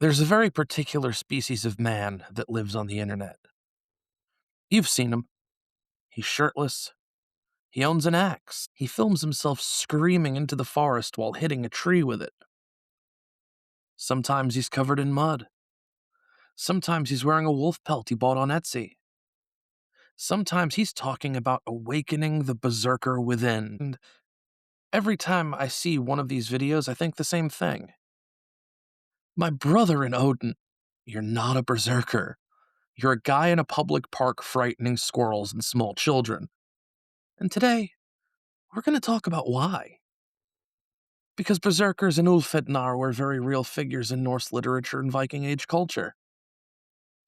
There's a very particular species of man that lives on the internet. You've seen him. He's shirtless. He owns an axe. He films himself screaming into the forest while hitting a tree with it. Sometimes he's covered in mud. Sometimes he's wearing a wolf pelt he bought on Etsy. Sometimes he's talking about awakening the berserker within. And every time I see one of these videos, I think the same thing. My brother in Odin, you're not a berserker. You're a guy in a public park frightening squirrels and small children. And today, we're going to talk about why. Because berserkers and Ulfhednar were very real figures in Norse literature and Viking Age culture.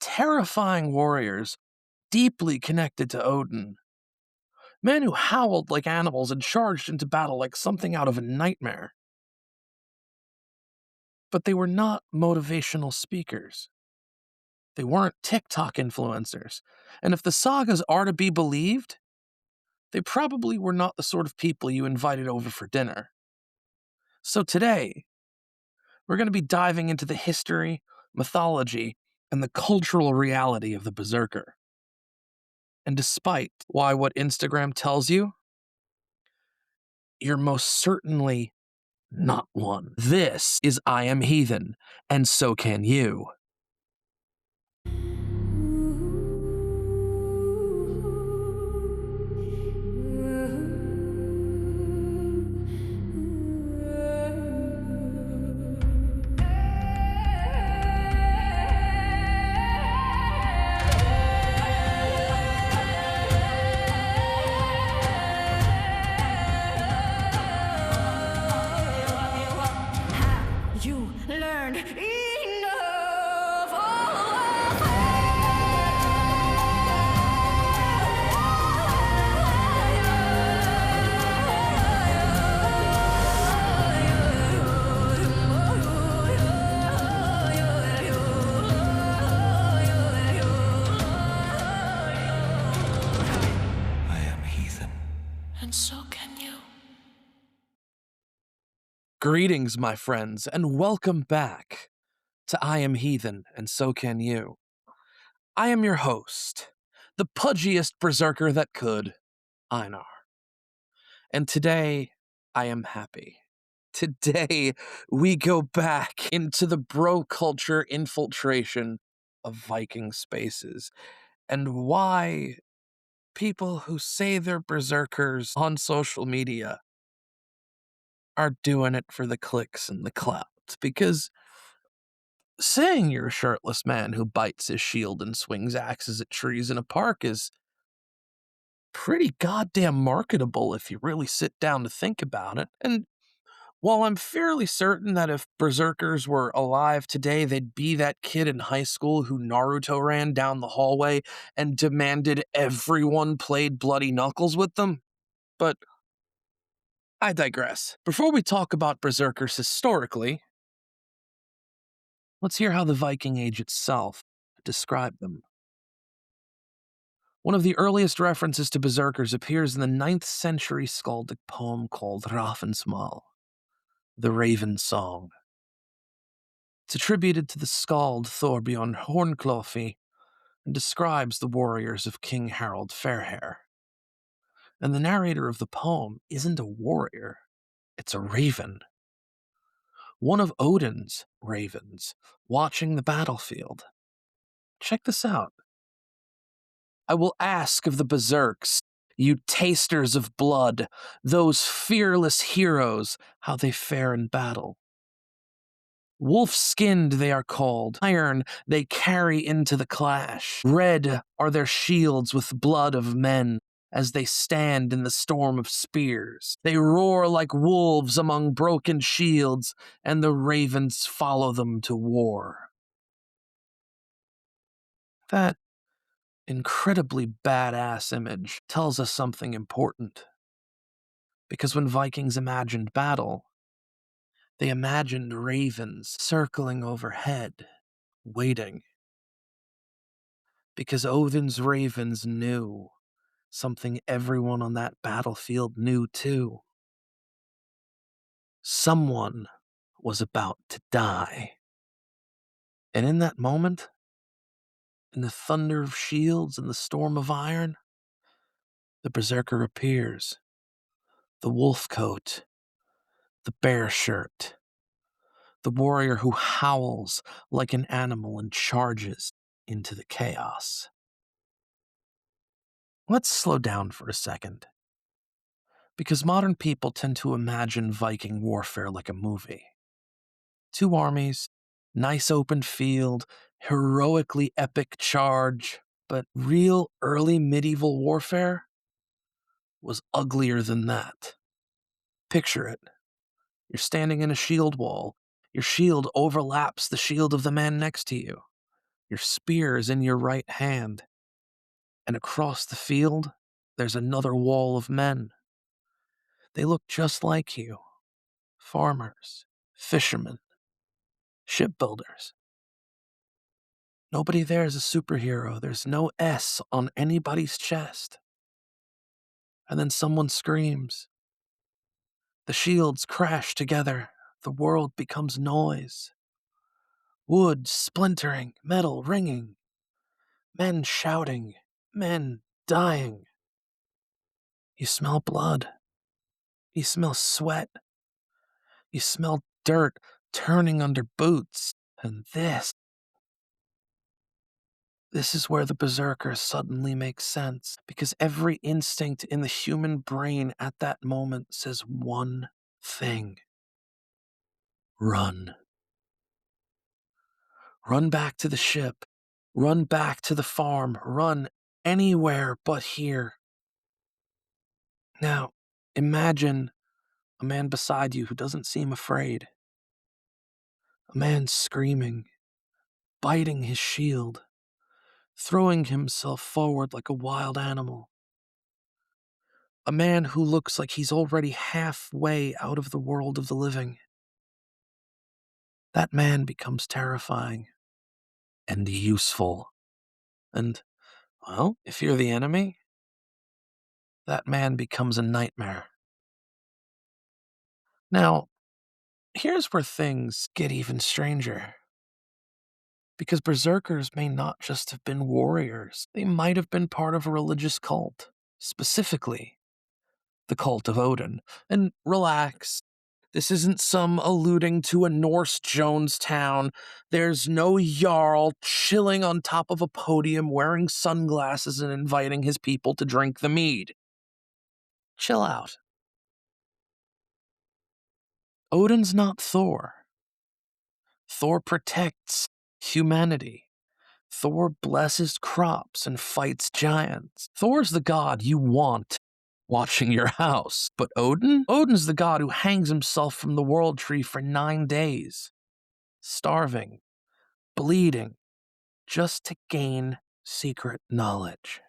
Terrifying warriors, deeply connected to Odin. Men who howled like animals and charged into battle like something out of a nightmare. But they were not motivational speakers. They weren't TikTok influencers. And if the sagas are to be believed, they probably were not the sort of people you invited over for dinner. So today, we're going to be diving into the history, mythology, and the cultural reality of the berserker. And despite what Instagram tells you, you're most certainly not one. This is I Am Heathen, and so can you. You learned enough. I am heathen. And so can you. Greetings, my friends, and welcome back to I Am Heathen, and so can you. I am your host, the pudgiest berserker that could, Einar. And today, I am happy. Today, we go back into the bro culture infiltration of Viking spaces, and why people who say they're berserkers on social media are doing it for the clicks and the clout. Because saying you're a shirtless man who bites his shield and swings axes at trees in a park is pretty goddamn marketable if you really sit down to think about it. And while I'm fairly certain that if berserkers were alive today, they'd be that kid in high school who Naruto ran down the hallway and demanded everyone played Bloody Knuckles with them. But I digress. Before we talk about berserkers historically, let's hear how the Viking Age itself described them. One of the earliest references to berserkers appears in the 9th century skaldic poem called Ravnsmal, the Raven Song. It's attributed to the skald Thorbjorn Hornklofi and describes the warriors of King Harald Fairhair. And the narrator of the poem isn't a warrior, it's a raven. One of Odin's ravens, watching the battlefield. Check this out. I will ask of the berserks, you tasters of blood, those fearless heroes, how they fare in battle. Wolf-skinned they are called, iron they carry into the clash. Red are their shields with blood of men, as they stand in the storm of spears. They roar like wolves among broken shields, and the ravens follow them to war. That incredibly badass image tells us something important. Because when Vikings imagined battle, they imagined ravens circling overhead, waiting. Because Odin's ravens knew something everyone on that battlefield knew too. Someone was about to die. And in that moment, in the thunder of shields and the storm of iron, the Berserker appears. The wolf coat, the bear shirt, the warrior who howls like an animal and charges into the chaos. Let's slow down for a second, because modern people tend to imagine Viking warfare like a movie. Two armies, nice open field, heroically epic charge, but real early medieval warfare was uglier than that. Picture it. You're standing in a shield wall. Your shield overlaps the shield of the man next to you. Your spear is in your right hand. And across the field, there's another wall of men. They look just like you. Farmers, fishermen, shipbuilders. Nobody there is a superhero. There's no S on anybody's chest. And then someone screams. The shields crash together. The world becomes noise. Wood splintering, metal ringing. Men shouting, men dying. You smell blood. You smell sweat. You smell dirt turning under boots. And this is where the Berserker suddenly makes sense, because every instinct in the human brain at that moment says one thing: run. Run back to the ship. Run back to the farm. Run anywhere but here. Now, imagine a man beside you who doesn't seem afraid. A man screaming, biting his shield, throwing himself forward like a wild animal. A man who looks like he's already halfway out of the world of the living. That man becomes terrifying and useful. And, well, if you're the enemy, that man becomes a nightmare. Now, here's where things get even stranger. Because berserkers may not just have been warriors, they might have been part of a religious cult, specifically the cult of Odin. And relax, this isn't some alluding to a Norse Jonestown. There's no Jarl chilling on top of a podium wearing sunglasses and inviting his people to drink the mead. Chill out. Odin's not Thor. Thor protects humanity. Thor blesses crops and fights giants. Thor's the god you want watching your house. But Odin's the god who hangs himself from the world tree for 9 days, starving, bleeding, just to gain secret knowledge.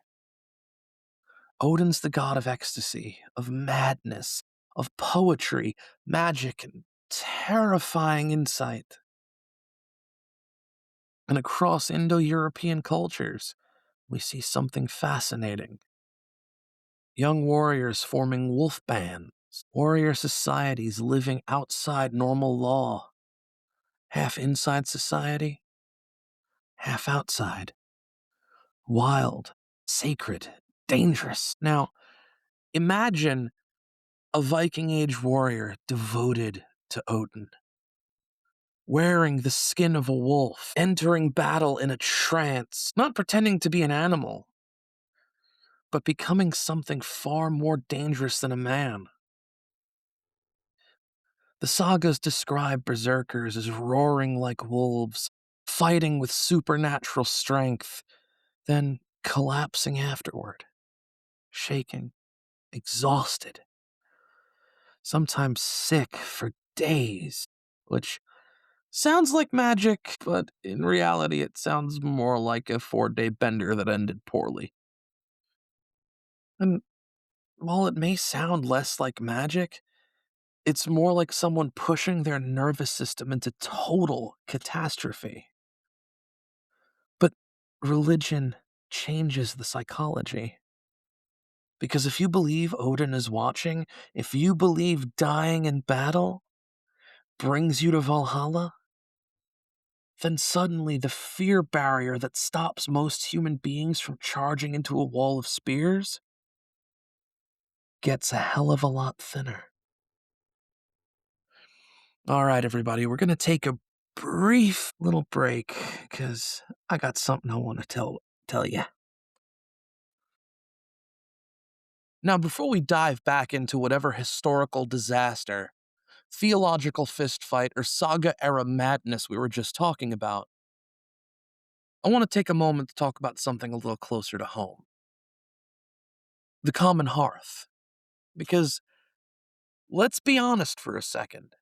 Odin's the god of ecstasy, of madness, of poetry, magic, and terrifying insight. And across Indo-European cultures, we see something fascinating. Young warriors forming wolf bands, warrior societies living outside normal law, half inside society, half outside. Wild, sacred, dangerous. Now, imagine a Viking Age warrior devoted to Odin, wearing the skin of a wolf, entering battle in a trance, not pretending to be an animal, but becoming something far more dangerous than a man. The sagas describe berserkers as roaring like wolves, fighting with supernatural strength, then collapsing afterward, shaking, exhausted, sometimes sick for days, which sounds like magic, but in reality it sounds more like a 4-day bender that ended poorly. And while it may sound less like magic, it's more like someone pushing their nervous system into total catastrophe. But religion changes the psychology. Because if you believe Odin is watching, if you believe dying in battle brings you to Valhalla, then suddenly the fear barrier that stops most human beings from charging into a wall of spears gets a hell of a lot thinner. All right, everybody, we're going to take a brief little break because I got something I want to tell you. Now, before we dive back into whatever historical disaster, theological fistfight, or saga era madness we were just talking about, I want to take a moment to talk about something a little closer to home: the common hearth. Because let's be honest for a second,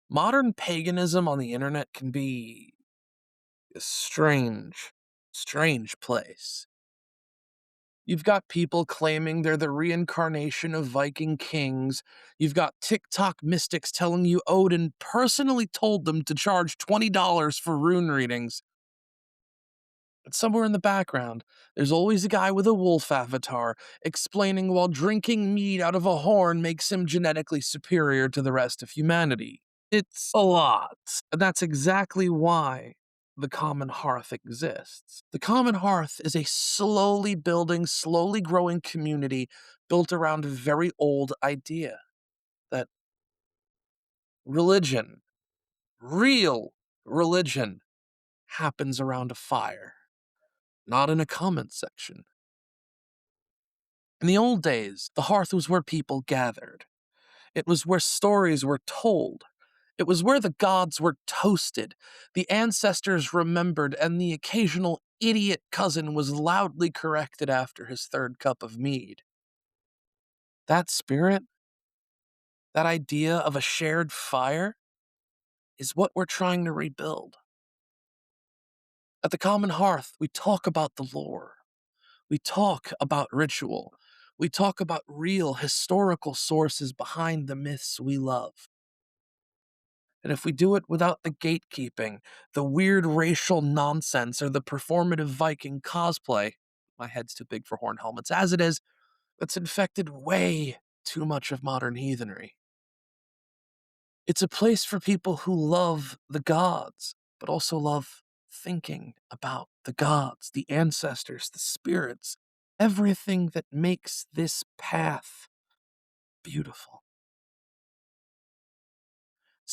modern paganism on the internet can be a strange place. You've got people claiming they're the reincarnation of Viking kings. You've got TikTok mystics telling you Odin personally told them to charge $20 for rune readings. But somewhere in the background, there's always a guy with a wolf avatar explaining while drinking mead out of a horn makes him genetically superior to the rest of humanity. It's a lot. And that's exactly why the common hearth exists. The common hearth is a slowly building, slowly growing community built around a very old idea that religion, real religion, happens around a fire, not in a comment section. In the old days, the hearth was where people gathered. It was where stories were told. It was where the gods were toasted, the ancestors remembered, and the occasional idiot cousin was loudly corrected after his third cup of mead. That spirit, that idea of a shared fire, is what we're trying to rebuild. At the common hearth, we talk about the lore. We talk about ritual. We talk about real historical sources behind the myths we love. And if we do it without the gatekeeping, the weird racial nonsense, or the performative Viking cosplay — my head's too big for horn helmets as it is — that's infected way too much of modern heathenry. It's a place for people who love the gods, but also love thinking about the gods, the ancestors, the spirits, everything that makes this path beautiful.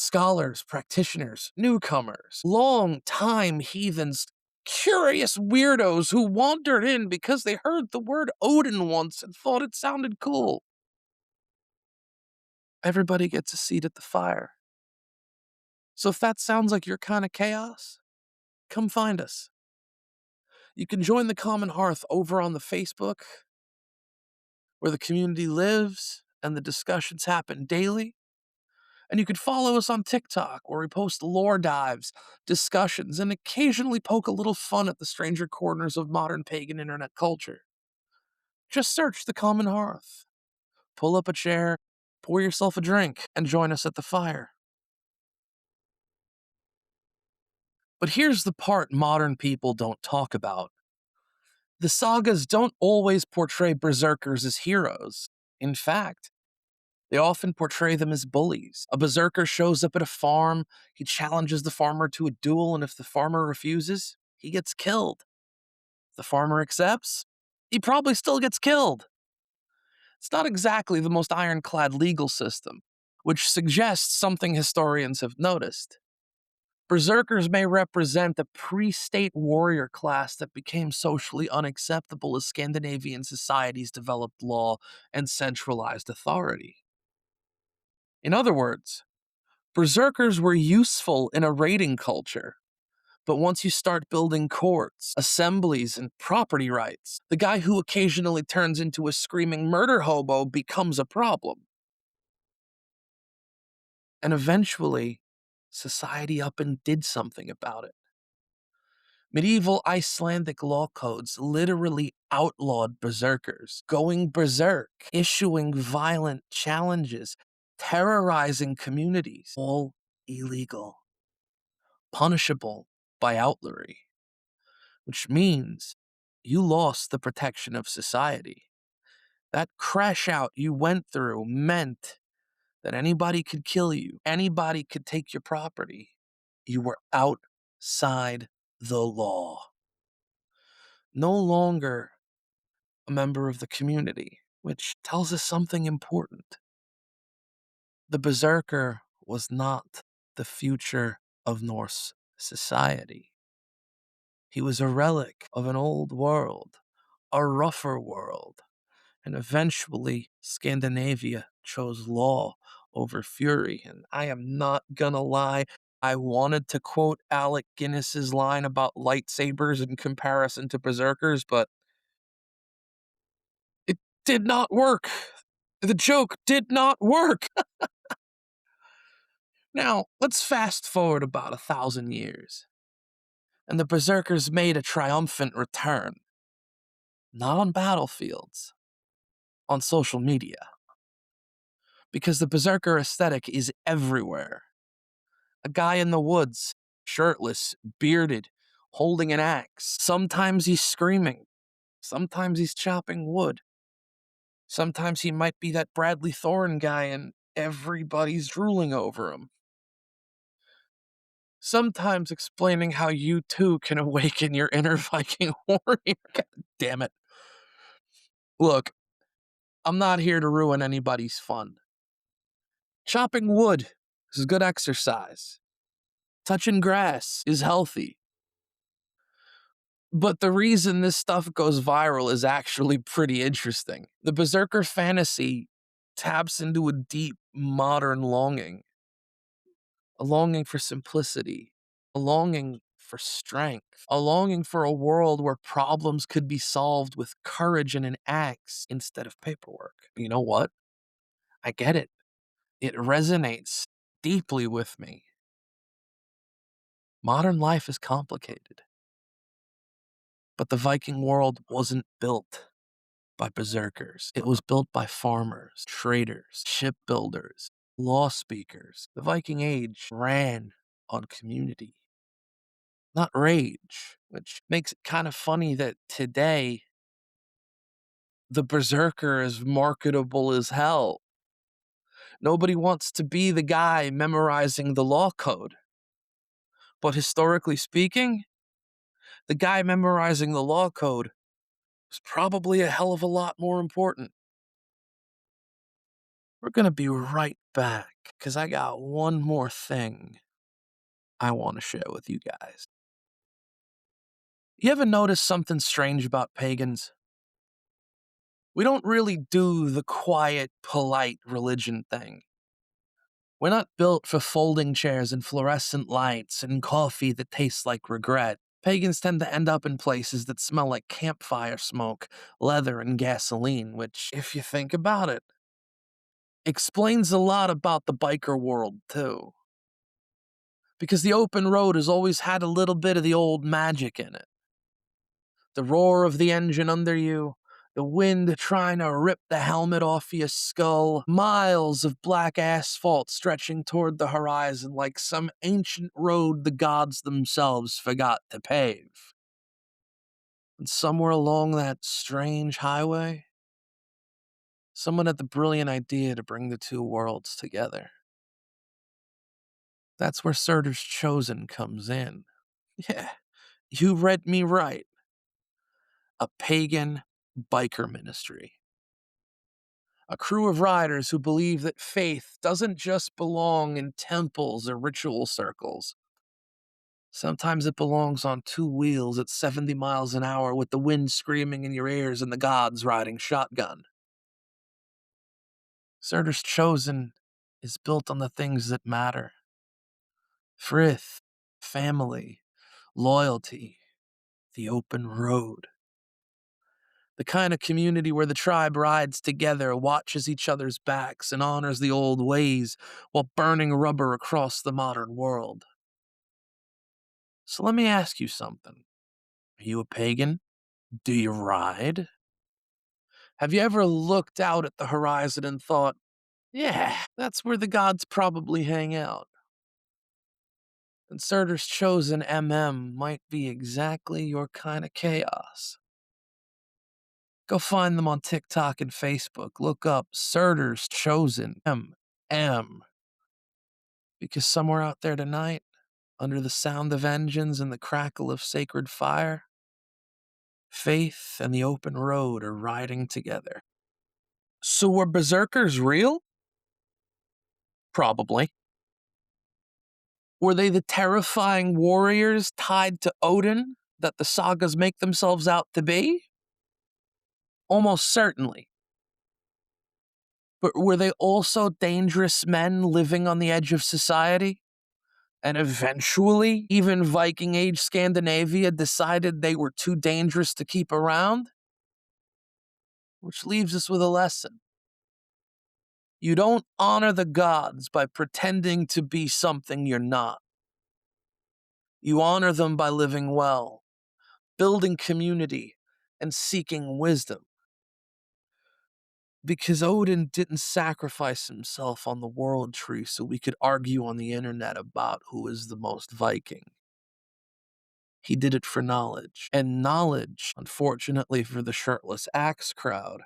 Scholars, practitioners, newcomers, long-time heathens, curious weirdos who wandered in because they heard the word Odin once and thought it sounded cool. Everybody gets a seat at the fire. So if that sounds like your kind of chaos, come find us. You can join the Common Hearth over on the Facebook, where the community lives and the discussions happen daily. And you could follow us on TikTok, where we post lore dives, discussions, and occasionally poke a little fun at the stranger corners of modern pagan internet culture. Just search the Common Hearth. Pull up a chair, pour yourself a drink, and join us at the fire. But here's the part modern people don't talk about. The sagas don't always portray berserkers as heroes. In fact, they often portray them as bullies. A berserker shows up at a farm, he challenges the farmer to a duel, and if the farmer refuses, he gets killed. If the farmer accepts, he probably still gets killed. It's not exactly the most ironclad legal system, which suggests something historians have noticed. Berserkers may represent the pre-state warrior class that became socially unacceptable as Scandinavian societies developed law and centralized authority. In other words, berserkers were useful in a raiding culture, but once you start building courts, assemblies, and property rights, the guy who occasionally turns into a screaming murder hobo becomes a problem. And eventually, society up and did something about it. Medieval Icelandic law codes literally outlawed berserkers, going berserk, issuing violent challenges, terrorizing communities, all illegal, punishable by outlawry, which means you lost the protection of society. That crash out you went through meant that anybody could kill you, anybody could take your property. You were out outside the law. No longer a member of the community, which tells us something important. The Berserker was not the future of Norse society. He was a relic of an old world, a rougher world, and eventually Scandinavia chose law over fury. And I am not gonna lie, I wanted to quote Alec Guinness's line about lightsabers in comparison to berserkers, but it did not work. The joke did not work. Now, let's fast forward about 1,000 years, and the berserkers made a triumphant return. Not on battlefields, on social media. Because the berserker aesthetic is everywhere. A guy in the woods, shirtless, bearded, holding an axe. Sometimes he's screaming. Sometimes he's chopping wood. Sometimes he might be that Bradley Thorne guy and everybody's drooling over him. Sometimes explaining how you too can awaken your inner Viking warrior. God damn it. Look, I'm not here to ruin anybody's fun. Chopping wood is good exercise. Touching grass is healthy. But the reason this stuff goes viral is actually pretty interesting. The Berserker fantasy taps into a deep modern longing, a longing for simplicity, a longing for strength, a longing for a world where problems could be solved with courage and an axe instead of paperwork. You know what? I get it. It resonates deeply with me. Modern life is complicated. But the Viking world wasn't built by berserkers. It was built by farmers, traders, shipbuilders, law speakers. The Viking Age ran on community, not rage, which makes it kind of funny that today the berserker is marketable as hell. Nobody wants to be the guy memorizing the law code. But historically speaking, the guy memorizing the law code was probably a hell of a lot more important. We're going to be right back because I got one more thing I want to share with you guys. You ever notice something strange about pagans? We don't really do the quiet, polite religion thing. We're not built for folding chairs and fluorescent lights and coffee that tastes like regret. Pagans tend to end up in places that smell like campfire smoke, leather, and gasoline, which, if you think about it, explains a lot about the biker world, too. Because the open road has always had a little bit of the old magic in it. The roar of the engine under you, the wind trying to rip the helmet off your skull, miles of black asphalt stretching toward the horizon like some ancient road the gods themselves forgot to pave. And somewhere along that strange highway, someone had the brilliant idea to bring the two worlds together. That's where Surtur's Chosen comes in. Yeah, you read me right. A pagan biker ministry. A crew of riders who believe that faith doesn't just belong in temples or ritual circles. Sometimes it belongs on two wheels at 70 miles an hour with the wind screaming in your ears and the gods riding shotgun. Surtur's Chosen is built on the things that matter. Frith, family, loyalty, the open road. The kind of community where the tribe rides together, watches each other's backs, and honors the old ways while burning rubber across the modern world. So let me ask you something. Are you a pagan? Do you ride? Have you ever looked out at the horizon and thought, yeah, that's where the gods probably hang out? And Surtur's Chosen might be exactly your kind of chaos. Go find them on TikTok and Facebook. Look up Surtur's Chosen MM. Because somewhere out there tonight, under the sound of engines and the crackle of sacred fire, faith and the open road are riding together. So were berserkers real? Probably. Were they the terrifying warriors tied to Odin that the sagas make themselves out to be? Almost certainly. But were they also dangerous men living on the edge of society? And eventually, even Viking Age Scandinavia decided they were too dangerous to keep around? Which leaves us with a lesson. You don't honor the gods by pretending to be something you're not. You honor them by living well, building community, and seeking wisdom. Because Odin didn't sacrifice himself on the world tree so we could argue on the internet about who is the most Viking. He did it for knowledge. And knowledge, unfortunately for the shirtless axe crowd,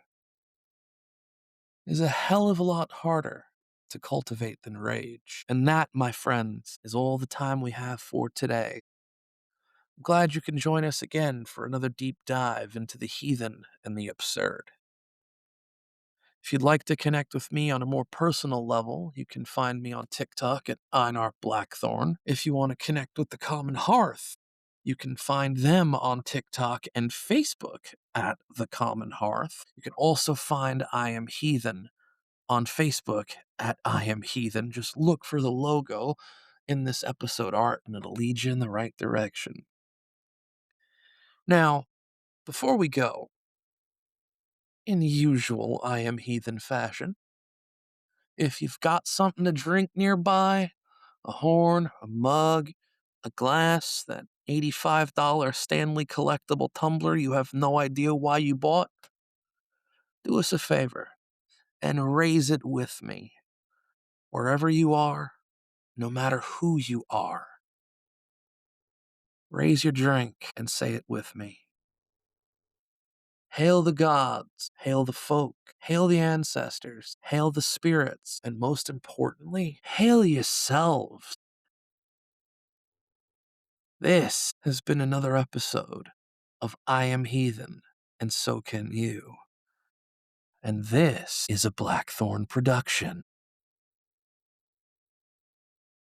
is a hell of a lot harder to cultivate than rage. And that, my friends, is all the time we have for today. I'm glad you can join us again for another deep dive into the heathen and the absurd. If you'd like to connect with me on a more personal level, you can find me on TikTok at Einar Blackthorn. If you want to connect with the Common Hearth, you can find them on TikTok and Facebook at The Common Hearth. You can also find I Am Heathen on Facebook at I Am Heathen. Just look for the logo in this episode art and it'll lead you in the right direction. Now, before we go, in usual I Am Heathen fashion, if you've got something to drink nearby, a horn, a mug, a glass, that $85 Stanley collectible tumbler you have no idea why you bought, do us a favor and raise it with me. Wherever you are, no matter who you are, raise your drink and say it with me. Hail the gods, hail the folk, hail the ancestors, hail the spirits, and most importantly, hail yourselves. This has been another episode of I Am Heathen, and so can you. And this is a Blackthorn production.